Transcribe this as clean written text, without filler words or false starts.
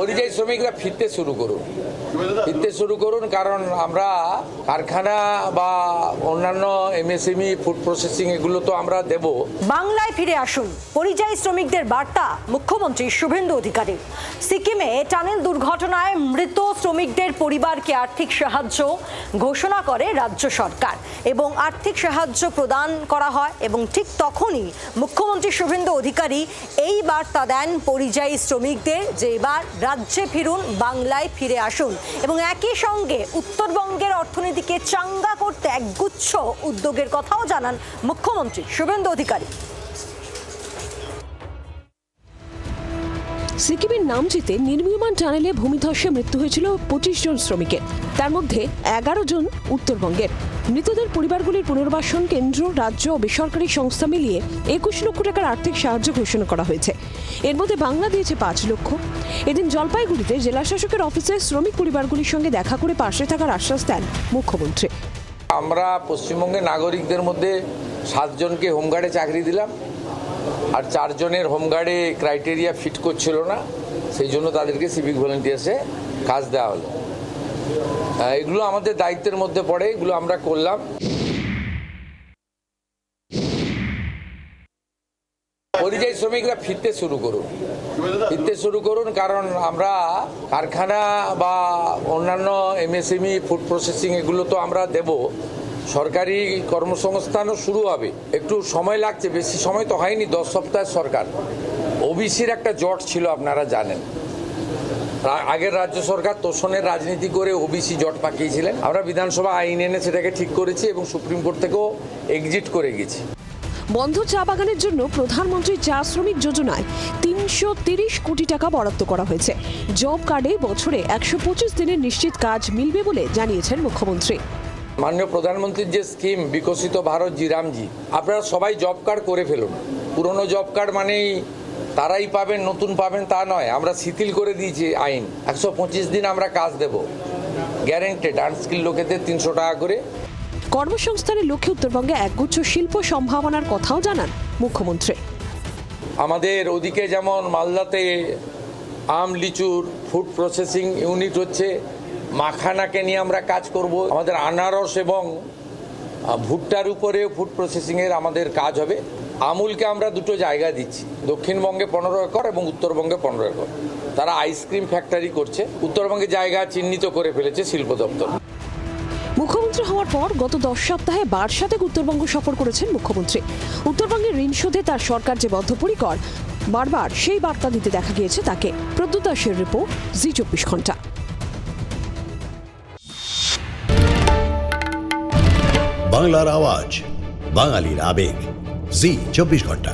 পরিযায়ী শ্রমিকরা ফিরতে শুরু করুন কারণ আমরা কারখানা বা অন্যান্য এমএসএমই ফুড প্রসেসিং এগুলো তো আমরা দেব। বাংলায় ফিরে আসুন, পরিযায়ী শ্রমিকদের বার্তা মুখ্যমন্ত্রী শুভেন্দু অধিকারী। সিকিমে টানেল দুর্ঘটনায় মৃত শ্রমিকদের পরিবারকে আর্থিক সাহায্য ঘোষণা করে রাজ্য সরকার এবং আর্থিক সাহায্য প্রদান করা হয় এবং ঠিক তখনই মুখ্যমন্ত্রী শুভেন্দু অধিকারী এই বার্তা দেন পরিযায়ী শ্রমিকদের যে এবার রাজ্যে ফিরুন, বাংলায় ফিরে আসুন এবং একই সঙ্গে উত্তরবঙ্গের অর্থনীতিকে চাঙ্গা করতে একগুচ্ছ উদ্যোগের কথাও জানান মুখ্যমন্ত্রী শুভেন্দু অধিকারী। সিকিমের নামচিতে নির্মীয়মান টানেলে ভূমিধসে মৃত্যু হয়েছিল 25 জন শ্রমিকের, তার মধ্যে 11 জন উত্তরবঙ্গের। মৃতদের পরিবারগুলির পুনর্বাসন কেন্দ্র, রাজ্য ও বেসরকারি সংস্থা মিলিয়ে 21 লক্ষ টাকার আর্থিক সাহায্য ঘোষণা করা হয়েছে। এর মধ্যে বাংলা দিয়েছে 5 লক্ষ। এদিন জলপাইগুড়িতে জেলা শাসকের অফিসে শ্রমিক পরিবারগুলির সঙ্গে দেখা করে পাশে থাকার আশ্বাস দেন মুখ্যমন্ত্রী। আমরা পশ্চিমবঙ্গের নাগরিকদের মধ্যে 7 জনকে হোমগার্ডে চাকরি দিলাম, আর 4 জনের হোমগার্ডে ক্রাইটেরিয়া ফিট করছিল না, সেই জন্য তাদেরকে সিভিক ভলেন্টিয়ার্সে কাজ দেওয়া হলো। এগুলো আমাদের দায়িত্বের মধ্যে পড়ে, এগুলো আমরা করলাম। পরিযায়ী শ্রমিকরা ফিরতে শুরু করুন কারণ আমরা কারখানা বা অন্যান্য এমএসএমই ফুড প্রসেসিং এগুলো তো আমরা দেব। সরকারি কর্মসংস্থানও শুরু হবে, একটু সময় লাগছে, বেশি সময় তো হয়নি, 10 সপ্তাহের সরকার। ওবিসির একটা জট ছিল, আপনারা জানেন। আগের রাজ্য সরকার তোষণের রাজনীতি করে ওবিসি জট পাকিয়েছিলেন। আমরা বিধানসভা আইন এনে সেটাকে ঠিক করেছি এবং সুপ্রিম কোর্ট থেকেও এক্সিট করে গেছি। বন্ধ চা বাগানের জন্য প্রধানমন্ত্রী চা শ্রমিক যোজনায় 330 কোটি টাকা বরাদ্দ করা হয়েছে। জব কার্ডে বছরে 125 দিনের নিশ্চিত কাজ মিলবে বলে জানিয়েছেন মুখ্যমন্ত্রী। মাননীয় প্রধানমন্ত্রীর যে স্কিম বিকশিত ভারত জিরামজি, আপনারা সবাই জব কার্ড করে ফেলুন। পুরনো জব কার্ড মানেই তারাই পাবেন, নতুন পাবেন তা নয়। আমরা শিথিল করে দিয়েছি আইন, 125 দিন আমরা কাজ দেব, গ্যারেন্টেড। আনস্কিল লোকেদের 300 টাকা করে। কর্মসংস্থানের লক্ষ্যে উত্তরবঙ্গে একগুচ্ছ শিল্প সম্ভাবনার কথাও জানান মুখ্যমন্ত্রী। আমাদের ওদিকে যেমন মালদাতে আম লিচুর ফুড প্রসেসিং ইউনিট হচ্ছে, মাখানাকে নিয়ে আমরা কাজ করব। আমাদের আনারস এবং ভুট্টার উপরেও ফুড প্রসেসিংয়ের আমাদের কাজ হবে। আমুলকে আমরা 2টো জায়গা দিচ্ছি, দক্ষিণবঙ্গে 15 একর এবং উত্তরবঙ্গে 15 একর। তারা আইসক্রিম ফ্যাক্টরি করছে। উত্তরবঙ্গে জায়গা চিহ্নিত করে ফেলেছে শিল্প দপ্তর। মুখ্যমন্ত্রী হওয়ার পর গত 10 সপ্তাহে বারসাতে উত্তরবঙ্গ সফর করেছেন মুখ্যমন্ত্রী। উত্তরবঙ্গের ঋণ শোধে তার সরকার যে বদ্ধপরিকর, বারবার সেই বার্তা দিতে দেখা গিয়েছে তাকে। প্রদ্যুৎ দাসের রিপোর্ট, জি 24 ঘন্টা। বাংলার আওয়াজ, বাঙালির আবেগ, জি 24 ঘন্টা।